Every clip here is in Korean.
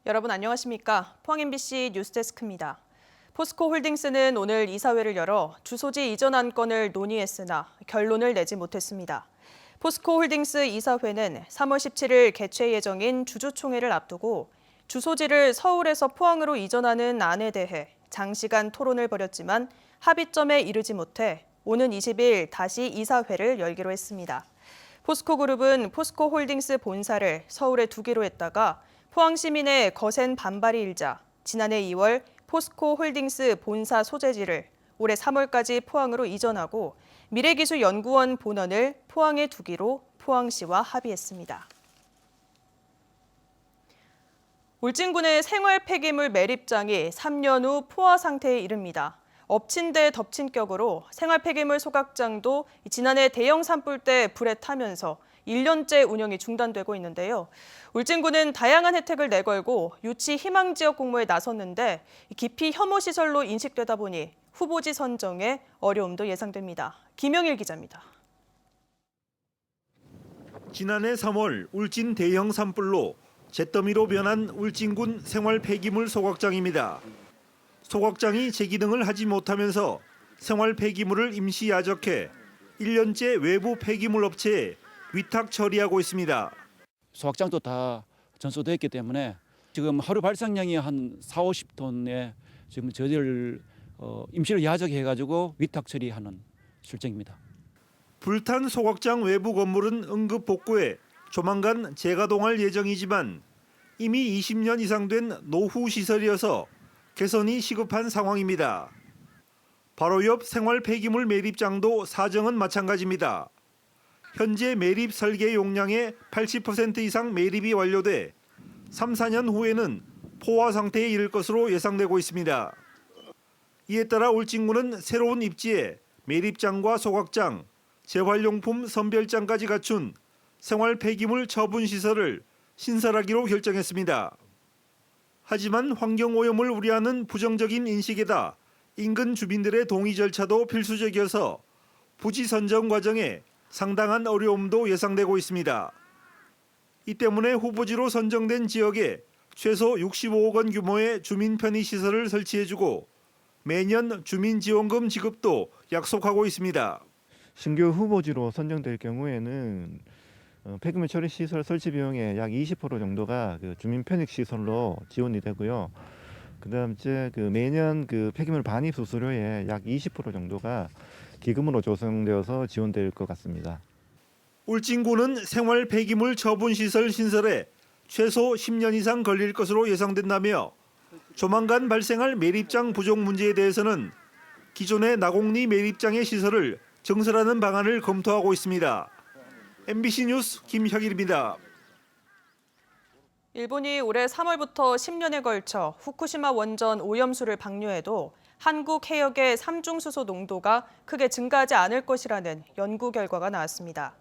여러분 안녕하십니까? 포항 MBC 뉴스데스크입니다. 포스코홀딩스는 오늘 이사회를 열어 주소지 이전 안건을 논의했으나 결론을 내지 못했습니다. 포스코홀딩스 이사회는 3월 17일 개최 예정인 주주총회를 앞두고 주소지를 서울에서 포항으로 이전하는 안에 대해 장시간 토론을 벌였지만 합의점에 이르지 못해 오는 20일 다시 이사회를 열기로 했습니다. 포스코그룹은 포스코홀딩스 본사를 서울에 두기로 했다가 포항 시민의 거센 반발이 일자 지난해 2월 포스코홀딩스 본사 소재지를 올해 3월까지 포항으로 이전하고 미래기술연구원 본원을 포항에 두기로 포항시와 합의했습니다. 울진군의 생활 폐기물 매립장이 3년 후 포화 상태에 이릅니다. 엎친 데 덮친 격으로 생활 폐기물 소각장도 지난해 대형 산불 때 불에 타면서 1년째 운영이 중단되고 있는데요. 울진군은 다양한 혜택을 내걸고 유치 희망 지역 공모에 나섰는데 기피 혐오 시설로 인식되다 보니 후보지 선정에 어려움도 예상됩니다. 김영일 기자입니다. 지난해 3월 울진 대형 산불로 잿더미로 변한 울진군 생활 폐기물 소각장입니다. 소각장이 재기능을 하지 못하면서 생활 폐기물을 임시 야적해 1년째 외부 폐기물 업체에 위탁 처리하고 있습니다. 소각장도 다 전소되어 있기 때문에 지금 하루 발생량이 한 4~50톤에 지금 저희들 임시로 야적해가지고 위탁 처리하는 실정입니다. 불탄 소각장 외부 건물은 응급 복구해 조만간 재가동할 예정이지만 이미 20년 이상 된 노후 시설이어서 개선이 시급한 상황입니다. 바로 옆 생활 폐기물 매립장도 사정은 마찬가지입니다. 현재 매립 설계 용량의 80% 이상 매립이 완료돼 3~4년 후에는 포화 상태에 이를 것으로 예상되고 있습니다. 이에 따라 울진군은 새로운 입지에 매립장과 소각장, 재활용품 선별장까지 갖춘 생활 폐기물 처분 시설을 신설하기로 결정했습니다. 하지만 환경오염을 우려하는 부정적인 인식에다 인근 주민들의 동의 절차도 필수적이어서 부지 선정 과정에 상당한 어려움도 예상되고 있습니다. 이 때문에 후보지로 선정된 지역에 최소 65억 원 규모의 주민 편의 시설을 설치해주고 매년 주민 지원금 지급도 약속하고 있습니다. 신규 후보지로 선정될 경우에는 폐기물 처리 시설 설치 비용의 약 20% 정도가 주민 편익 시설로 지원이 되고요. 그다음 이제 매년 폐기물 반입 수수료의 약 20% 정도가 기금으로 조성되어서 지원될 것 같습니다. 울진군은 생활 폐기물 처분 시설 신설에 최소 10년 이상 걸릴 것으로 예상된다며 조만간 발생할 매립장 부족 문제에 대해서는 기존의 나곡리 매립장의 시설을 증설하는 방안을 검토하고 있습니다. MBC 뉴스 김혁일입니다. 일본이 올해 3월부터 10년에 걸쳐 후쿠시마 원전 오염수를 방류해도 한국 해역의 삼중수소 농도가 크게 증가하지 않을 것이라는 연구 결과가 나왔습니다.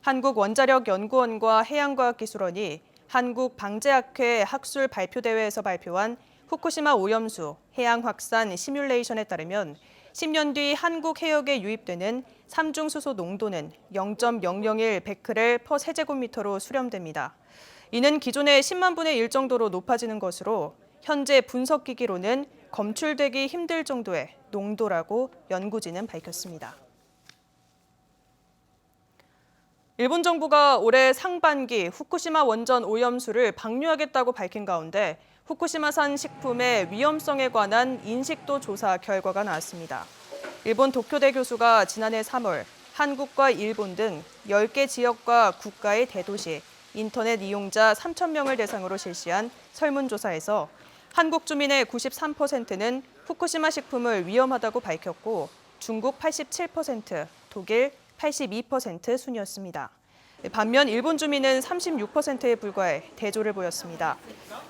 한국원자력연구원과 해양과학기술원이 한국방재학회 학술 발표대회에서 발표한 후쿠시마 오염수 해양 확산 시뮬레이션에 따르면 10년 뒤 한국 해역에 유입되는 삼중수소 농도는 0.001 베크렐 퍼 세제곱미터로 수렴됩니다. 이는 기존의 10만 분의 1 정도로 높아지는 것으로 현재 분석기기로는 검출되기 힘들 정도의 농도라고 연구진은 밝혔습니다. 일본 정부가 올해 상반기 후쿠시마 원전 오염수를 방류하겠다고 밝힌 가운데 후쿠시마산 식품의 위험성에 관한 인식도 조사 결과가 나왔습니다. 일본 도쿄대 교수가 지난해 3월 한국과 일본 등 10개 지역과 국가의 대도시, 인터넷 이용자 3,000명을 대상으로 실시한 설문조사에서 한국 주민의 93%는 후쿠시마 식품을 위험하다고 밝혔고 중국 87%, 독일 82% 순이었습니다. 반면 일본 주민은 36%에 불과해 대조를 보였습니다.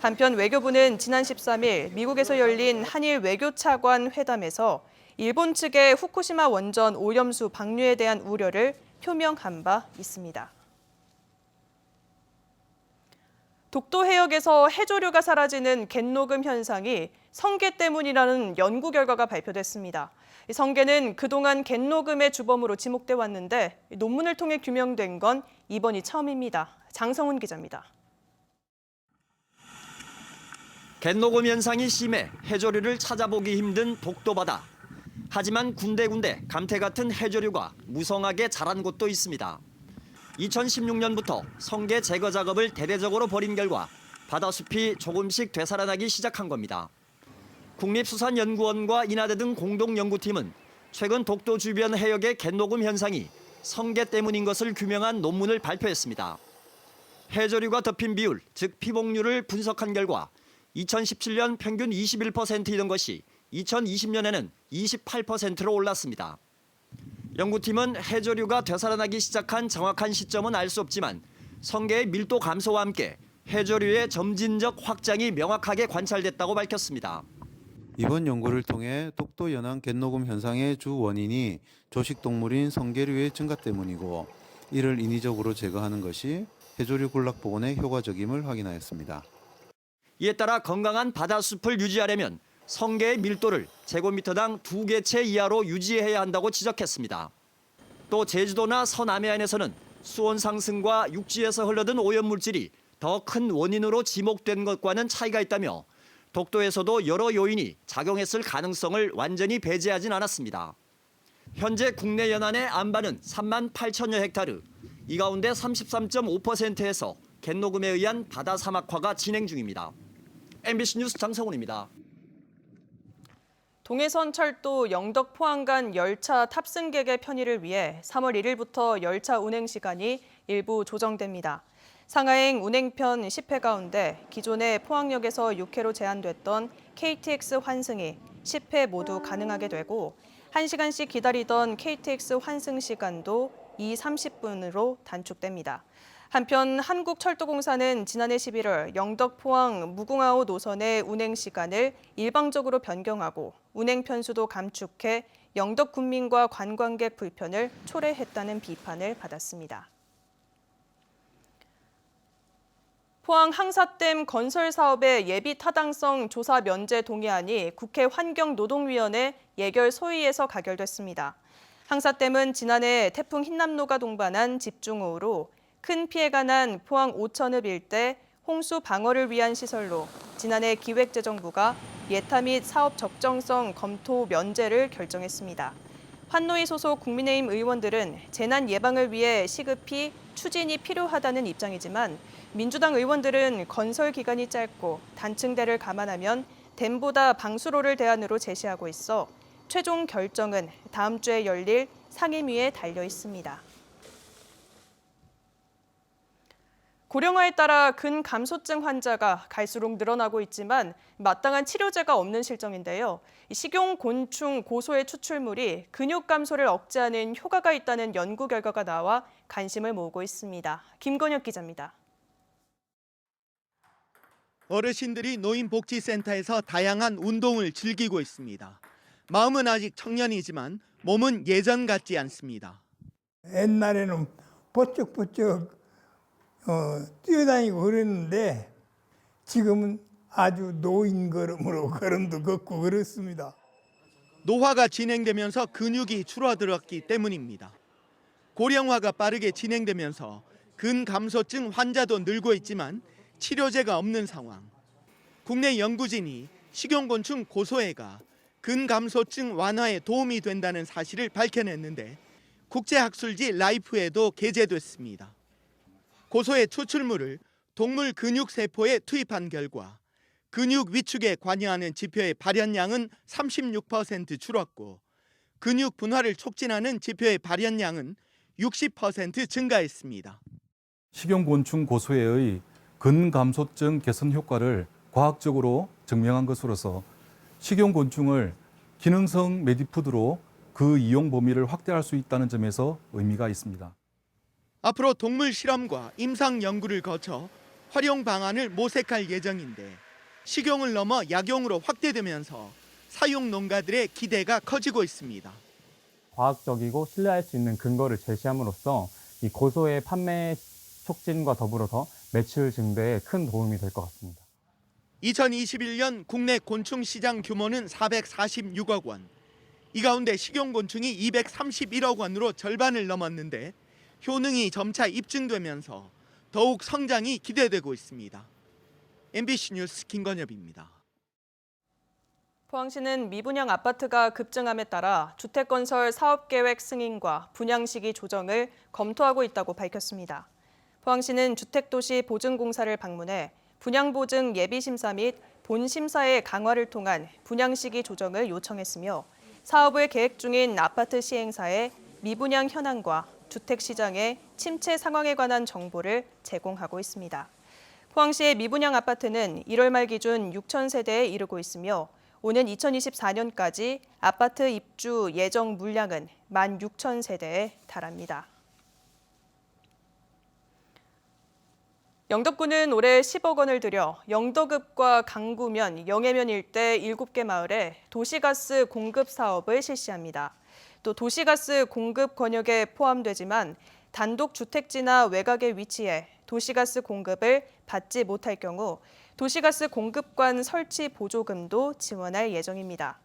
한편 외교부는 지난 13일 미국에서 열린 한일 외교차관 회담에서 일본 측의 후쿠시마 원전 오염수 방류에 대한 우려를 표명한 바 있습니다. 독도 해역에서 해조류가 사라지는 갯녹음 현상이 성게 때문이라는 연구 결과가 발표됐습니다. 성게는 그동안 갯녹음의 주범으로 지목돼 왔는데 논문을 통해 규명된 건 이번이 처음입니다. 장성훈 기자입니다. 갯녹음 현상이 심해 해조류를 찾아보기 힘든 독도바다. 하지만 군데군데 감태 같은 해조류가 무성하게 자란 곳도 있습니다. 2016년부터 성게 제거 작업을 대대적으로 벌인 결과 바다숲이 조금씩 되살아나기 시작한 겁니다. 국립수산연구원과 인하대 등 공동연구팀은 최근 독도 주변 해역의 갯녹음 현상이 성게 때문인 것을 규명한 논문을 발표했습니다. 해조류가 덮인 비율, 즉 피복률을 분석한 결과 2017년 평균 21%이던 것이 2020년에는 28%로 올랐습니다. 연구팀은 해조류가 되살아나기 시작한 정확한 시점은 알 수 없지만 성게의 밀도 감소와 함께 해조류의 점진적 확장이 명확하게 관찰됐다고 밝혔습니다. 이번 연구를 통해 독도 연안 갯녹음 현상의 주 원인이 조식동물인 성게류의 증가 때문이고 이를 인위적으로 제거하는 것이 해조류 군락 복원에 효과적임을 확인하였습니다. 이에 따라 건강한 바다숲을 유지하려면 성게의 밀도를 제곱미터당 2개체 이하로 유지해야 한다고 지적했습니다. 또 제주도나 서남해안에서는 수온 상승과 육지에서 흘러든 오염물질이 더 큰 원인으로 지목된 것과는 차이가 있다며 독도에서도 여러 요인이 작용했을 가능성을 완전히 배제하진 않았습니다. 현재 국내 연안의 안반은 3만 8천여 헥타르, 이 가운데 33.5%에서 갯녹음에 의한 바다 사막화가 진행 중입니다. MBC 뉴스 장성훈입니다. 동해선 철도 영덕 포항 간 열차 탑승객의 편의를 위해 3월 1일부터 열차 운행 시간이 일부 조정됩니다. 상하행 운행편 10회 가운데 기존의 포항역에서 6회로 제한됐던 KTX 환승이 10회 모두 가능하게 되고 1시간씩 기다리던 KTX 환승 시간도 30분으로 단축됩니다. 한편 한국철도공사는 지난해 11월 영덕 포항 무궁화호 노선의 운행 시간을 일방적으로 변경하고 운행 편수도 감축해 영덕 군민과 관광객 불편을 초래했다는 비판을 받았습니다. 포항 항사댐 건설 사업의 예비 타당성 조사 면제 동의안이 국회 환경노동위원회 예결 소위에서 가결됐습니다. 항사댐은 지난해 태풍 흰남노가 동반한 집중호우로 큰 피해가 난 포항 오천읍 일대 홍수 방어를 위한 시설로 지난해 기획재정부가 예타 및 사업 적정성 검토 면제를 결정했습니다. 환노위 소속 국민의힘 의원들은 재난 예방을 위해 시급히 추진이 필요하다는 입장이지만 민주당 의원들은 건설 기간이 짧고 단층대를 감안하면 댐보다 방수로를 대안으로 제시하고 있어 최종 결정은 다음 주에 열릴 상임위에 달려 있습니다. 고령화에 따라 근감소증 환자가 갈수록 늘어나고 있지만 마땅한 치료제가 없는 실정인데요. 식용곤충 고소의 추출물이 근육 감소를 억제하는 효과가 있다는 연구 결과가 나와 관심을 모으고 있습니다. 김건혁 기자입니다. 어르신들이 노인복지센터에서 다양한 운동을 즐기고 있습니다. 마음은 아직 청년이지만 몸은 예전 같지 않습니다. 옛날에는 버쩍버쩍 뛰어다니고 그랬는데 지금은 아주 노인 걸음으로 걸음도 걷고 그렇습니다. 노화가 진행되면서 근육이 줄어들었기 때문입니다. 고령화가 빠르게 진행되면서 근감소증 환자도 늘고 있지만 치료제가 없는 상황. 국내 연구진이 식용곤충 고소해가 근감소증 완화에 도움이 된다는 사실을 밝혀냈는데 국제학술지 라이프에도 게재됐습니다. 고소의 추출물을 동물 근육 세포에 투입한 결과 근육 위축에 관여하는 지표의 발현량은 36% 줄었고 근육 분화를 촉진하는 지표의 발현량은 60% 증가했습니다. 식용곤충 고소해의 근감소증 개선 효과를 과학적으로 증명한 것으로서 식용곤충을 기능성 메디푸드로 그 이용 범위를 확대할 수 있다는 점에서 의미가 있습니다. 앞으로 동물 실험과 임상 연구를 거쳐 활용 방안을 모색할 예정인데 식용을 넘어 약용으로 확대되면서 사육 농가들의 기대가 커지고 있습니다. 과학적이고 신뢰할 수 있는 근거를 제시함으로써 이 고소의 판매 촉진과 더불어서 매출 증대에 큰 도움이 될 것 같습니다. 2021년 국내 곤충 시장 규모는 446억 원. 이 가운데 식용곤충이 231억 원으로 절반을 넘었는데 효능이 점차 입증되면서 더욱 성장이 기대되고 있습니다. MBC 뉴스 김건엽입니다. 포항시는 미분양 아파트가 급증함에 따라 주택건설 사업계획 승인과 분양 시기 조정을 검토하고 있다고 밝혔습니다. 포항시는 주택도시 보증공사를 방문해 분양보증 예비심사 및 본심사의 강화를 통한 분양 시기 조정을 요청했으며 사업을 계획 중인 아파트 시행사의 미분양 현황과 주택시장의 침체 상황에 관한 정보를 제공하고 있습니다. 포항시의 미분양 아파트는 1월 말 기준 6,000세대에 이르고 있으며 오는 2024년까지 아파트 입주 예정 물량은 16,000세대에 달합니다. 영덕군은 올해 10억 원을 들여 영덕읍과 강구면, 영해면 일대 7개 마을에 도시가스 공급 사업을 실시합니다. 또 도시가스 공급 권역에 포함되지만 단독 주택지나 외곽에 위치해 도시가스 공급을 받지 못할 경우 도시가스 공급관 설치 보조금도 지원할 예정입니다.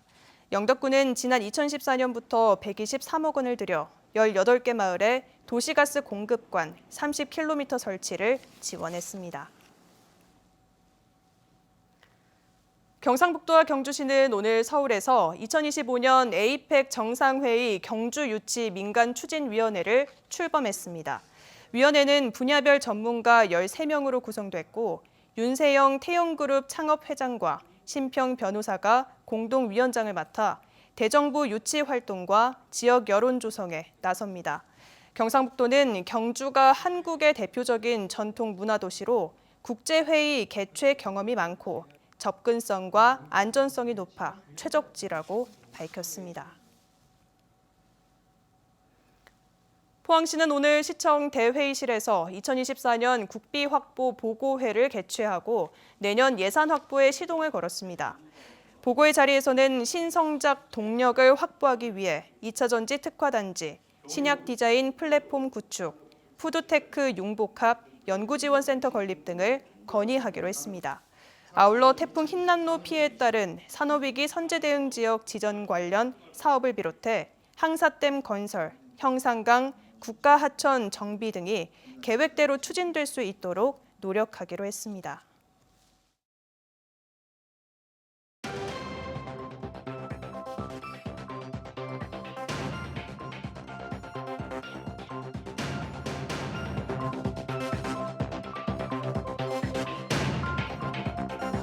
영덕군은 지난 2014년부터 123억 원을 들여 18개 마을에 도시가스 공급관 30km 설치를 지원했습니다. 경상북도와 경주시는 오늘 서울에서 2025년 에이펙 정상회의 경주 유치 민간 추진위원회를 출범했습니다. 위원회는 분야별 전문가 13명으로 구성됐고 윤세영 태영그룹 창업회장과 심평 변호사가 공동위원장을 맡아 대정부 유치 활동과 지역 여론 조성에 나섭니다. 경상북도는 경주가 한국의 대표적인 전통 문화도시로 국제회의 개최 경험이 많고 접근성과 안전성이 높아 최적지라고 밝혔습니다. 포항시는 오늘 시청 대회의실에서 2024년 국비 확보 보고회를 개최하고 내년 예산 확보에 시동을 걸었습니다. 보고회 자리에서는 신성작 동력을 확보하기 위해 2차 전지 특화단지, 신약 디자인 플랫폼 구축, 푸드테크 융복합 연구지원센터 건립 등을 건의하기로 했습니다. 아울러 태풍 흰난로 피해에 따른 산업위기 선제대응 지역 지정 관련 사업을 비롯해 항사댐 건설, 형산강, 국가하천 정비 등이 계획대로 추진될 수 있도록 노력하기로 했습니다.